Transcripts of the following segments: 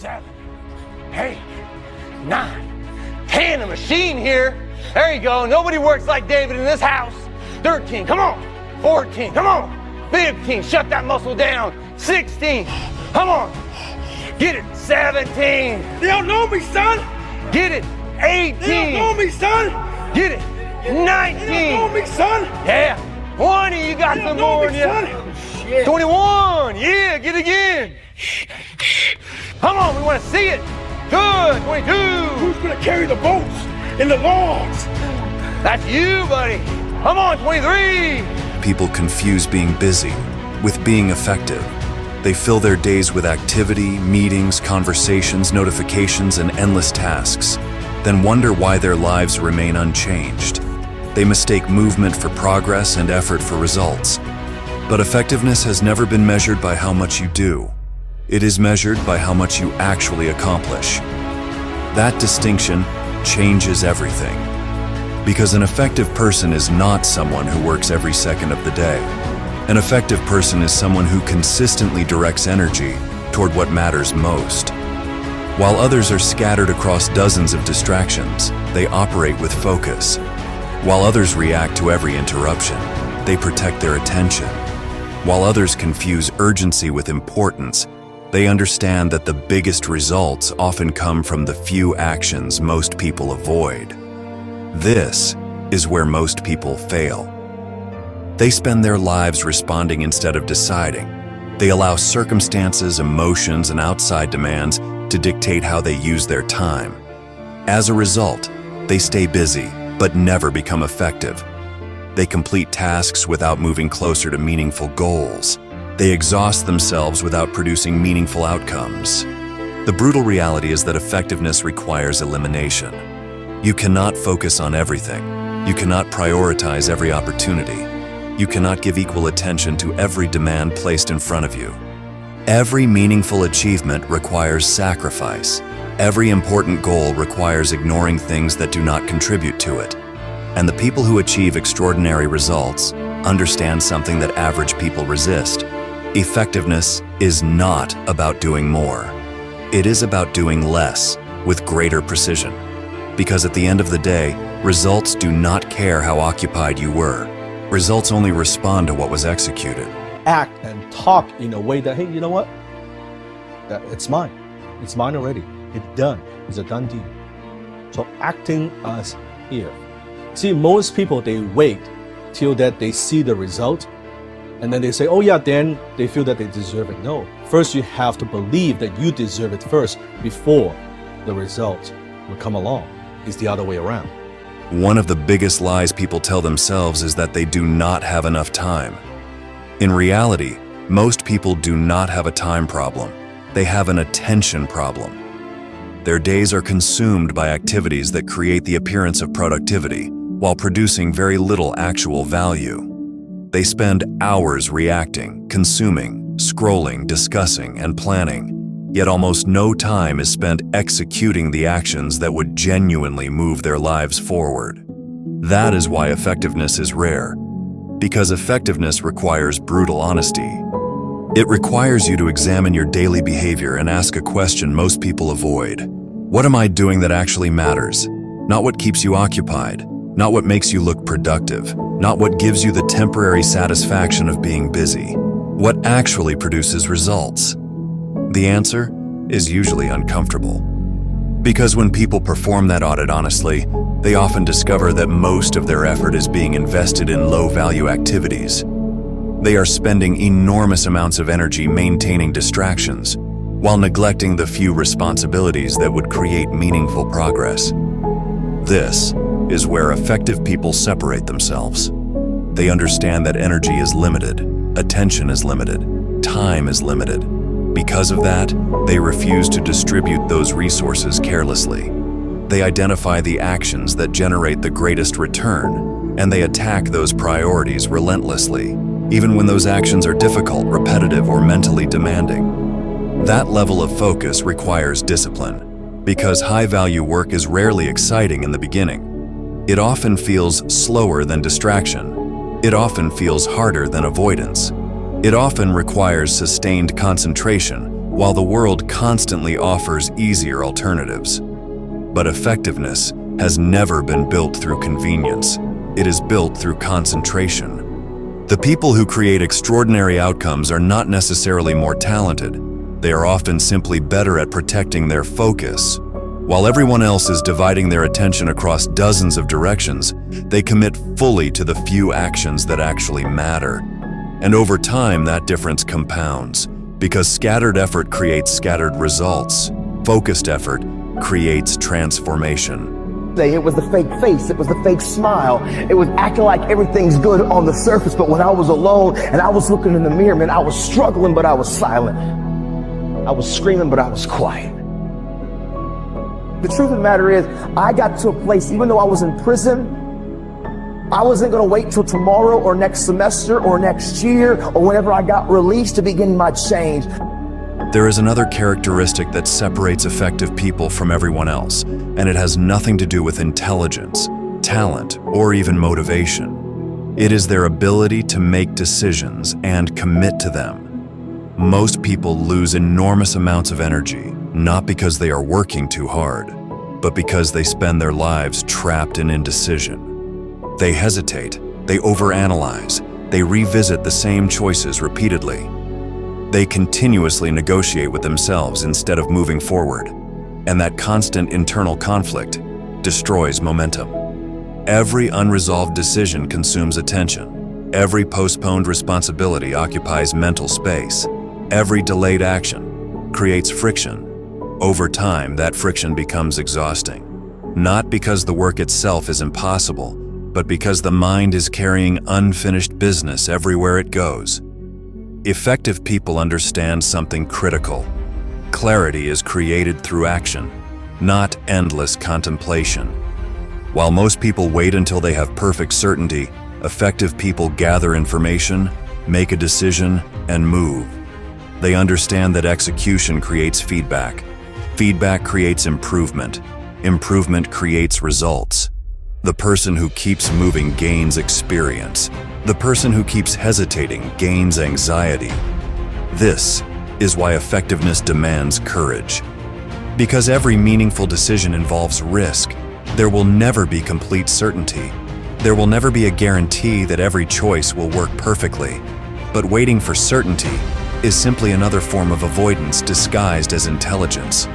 7, 8, 9, 10. A machine here. There you go. Nobody works like David in this house. 13, come on. 14, come on. 15, shut that muscle down. 16, come on. Get it. 17. They don't know me, son. Get it. 18. They don't know me, son. Get it. 19. They don't know me, son. Yeah. 20, you got They some don't know more me, in you. son. 21, yeah, get it again. Come on, we want to see it. Good, 22. Who's gonna carry the boats and the logs? That's you, buddy. Come on, 23. People confuse being busy with being effective. They fill their days with activity, meetings, conversations, notifications, and endless tasks, then wonder why their lives remain unchanged. They mistake movement for progress and effort for results. But effectiveness has never been measured by how much you do. It is measured by how much you actually accomplish. That distinction changes everything. Because an effective person is not someone who works every second of the day. An effective person is someone who consistently directs energy toward what matters most. While others are scattered across dozens of distractions, they operate with focus. While others react to every interruption, they protect their attention. While others confuse urgency with importance, they understand that the biggest results often come from the few actions most people avoid. This is where most people fail. They spend their lives responding instead of deciding. They allow circumstances, emotions, and outside demands to dictate how they use their time. As a result, they stay busy, but never become effective. They complete tasks without moving closer to meaningful goals. They exhaust themselves without producing meaningful outcomes. The brutal reality is that effectiveness requires elimination. You cannot focus on everything. You cannot prioritize every opportunity. You cannot give equal attention to every demand placed in front of you. Every meaningful achievement requires sacrifice. Every important goal requires ignoring things that do not contribute to it. And the people who achieve extraordinary results understand something that average people resist. Effectiveness is not about doing more. It is about doing less with greater precision. Because at the end of the day, results do not care how occupied you were. Results only respond to what was executed. Act and talk in a way that, hey, you know what? That it's mine. It's mine already. It's done. It's a done deal. So acting as if. See, most people, they wait till that they see the result, and then they say, oh yeah, then they feel that they deserve it. No. First, you have to believe that you deserve it first before the result will come along. It's the other way around. One of the biggest lies people tell themselves is that they do not have enough time. In reality, most people do not have a time problem. They have an attention problem. Their days are consumed by activities that create the appearance of productivity while producing very little actual value. They spend hours reacting, consuming, scrolling, discussing, and planning, yet almost no time is spent executing the actions that would genuinely move their lives forward. That is why effectiveness is rare, because effectiveness requires brutal honesty. It requires you to examine your daily behavior and ask a question most people avoid. What am I doing that actually matters? Not what keeps you occupied, not what makes you look productive, not what gives you the temporary satisfaction of being busy. What actually produces results? The answer is usually uncomfortable. Because when people perform that audit honestly, they often discover that most of their effort is being invested in low-value activities. They are spending enormous amounts of energy maintaining distractions, while neglecting the few responsibilities that would create meaningful progress. This is where effective people separate themselves. They understand that energy is limited, attention is limited, time is limited. Because of that, they refuse to distribute those resources carelessly. They identify the actions that generate the greatest return, and they attack those priorities relentlessly, even when those actions are difficult, repetitive, or mentally demanding. That level of focus requires discipline, because high-value work is rarely exciting in the beginning. It often feels slower than distraction. It often feels harder than avoidance. It often requires sustained concentration, while the world constantly offers easier alternatives. But effectiveness has never been built through convenience. It is built through concentration. The people who create extraordinary outcomes are not necessarily more talented. They are often simply better at protecting their focus. While everyone else is dividing their attention across dozens of directions, they commit fully to the few actions that actually matter. And over time, that difference compounds, because scattered effort creates scattered results. Focused effort creates transformation. It was the fake face, it was the fake smile, it was acting like everything's good on the surface, but when I was alone and I was looking in the mirror, man, I was struggling, but I was silent. I was screaming, but I was quiet. The truth of the matter is, I got to a place, even though I was in prison, I wasn't going to wait till tomorrow or next semester or next year or whenever I got released to begin my change. There is another characteristic that separates effective people from everyone else, and it has nothing to do with intelligence, talent, or even motivation. It is their ability to make decisions and commit to them. Most people lose enormous amounts of energy, not because they are working too hard, but because they spend their lives trapped in indecision. They hesitate, they overanalyze, they revisit the same choices repeatedly. They continuously negotiate with themselves instead of moving forward, and that constant internal conflict destroys momentum. Every unresolved decision consumes attention. Every postponed responsibility occupies mental space. Every delayed action creates friction. Over time, that friction becomes exhausting, not because the work itself is impossible, but because the mind is carrying unfinished business everywhere it goes. Effective people understand something critical. Clarity is created through action, not endless contemplation. While most people wait until they have perfect certainty, effective people gather information, make a decision, and move. They understand that execution creates feedback. Feedback creates improvement. Improvement creates results. The person who keeps moving gains experience. The person who keeps hesitating gains anxiety. This is why effectiveness demands courage. Because every meaningful decision involves risk, there will never be complete certainty. There will never be a guarantee that every choice will work perfectly. But waiting for certainty is simply another form of avoidance disguised as intelligence.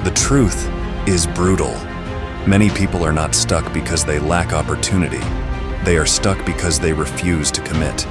The truth is brutal. Many people are not stuck because they lack opportunity. They are stuck because they refuse to commit.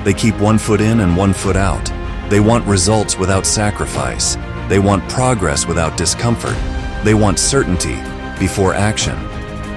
They keep one foot in and one foot out. They want results without sacrifice. They want progress without discomfort. They want certainty before action.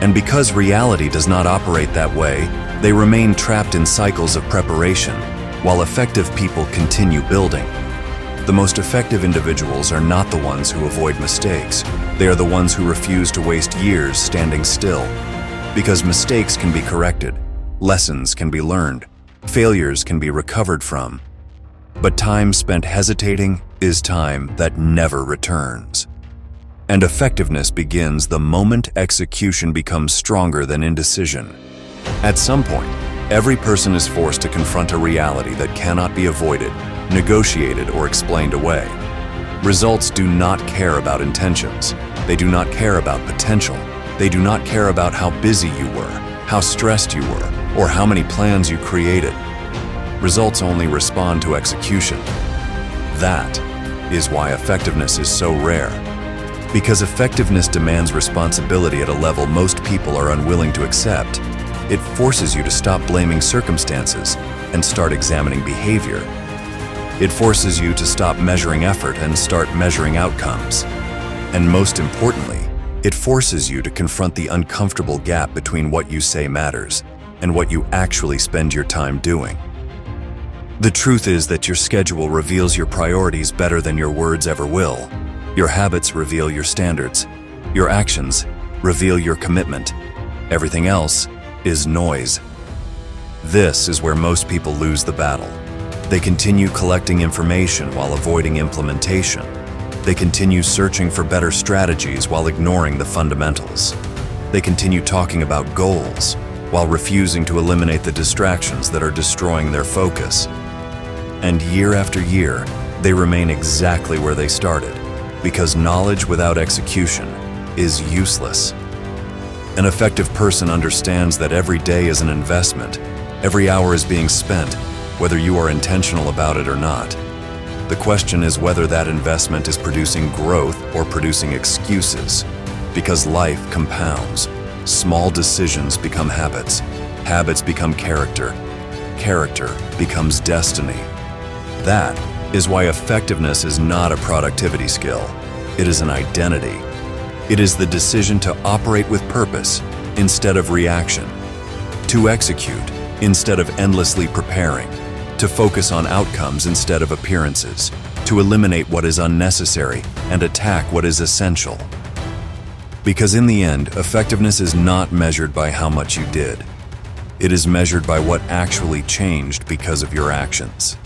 And because reality does not operate that way, they remain trapped in cycles of preparation, while effective people continue building. The most effective individuals are not the ones who avoid mistakes. They are the ones who refuse to waste years standing still. Because mistakes can be corrected, lessons can be learned, failures can be recovered from. But time spent hesitating is time that never returns. And effectiveness begins the moment execution becomes stronger than indecision. At some point, every person is forced to confront a reality that cannot be avoided, negotiated, or explained away. Results do not care about intentions. They do not care about potential. They do not care about how busy you were, how stressed you were, or how many plans you created. Results only respond to execution. That is why effectiveness is so rare. Because effectiveness demands responsibility at a level most people are unwilling to accept. It forces you to stop blaming circumstances and start examining behavior. It forces you to stop measuring effort and start measuring outcomes. And most importantly, it forces you to confront the uncomfortable gap between what you say matters and what you actually spend your time doing. The truth is that your schedule reveals your priorities better than your words ever will. Your habits reveal your standards. Your actions reveal your commitment. Everything else is noise. This is where most people lose the battle. They continue collecting information while avoiding implementation. They continue searching for better strategies while ignoring the fundamentals. They continue talking about goals while refusing to eliminate the distractions that are destroying their focus. And year after year, they remain exactly where they started, because knowledge without execution is useless. An effective person understands that every day is an investment. Every hour is being spent, whether you are intentional about it or not. The question is whether that investment is producing growth or producing excuses, because life compounds. Small decisions become habits. Habits become character. Character becomes destiny. That is why effectiveness is not a productivity skill. It is an identity. It is the decision to operate with purpose instead of reaction, to execute instead of endlessly preparing, to focus on outcomes instead of appearances, to eliminate what is unnecessary and attack what is essential. Because in the end, effectiveness is not measured by how much you did. It is measured by what actually changed because of your actions.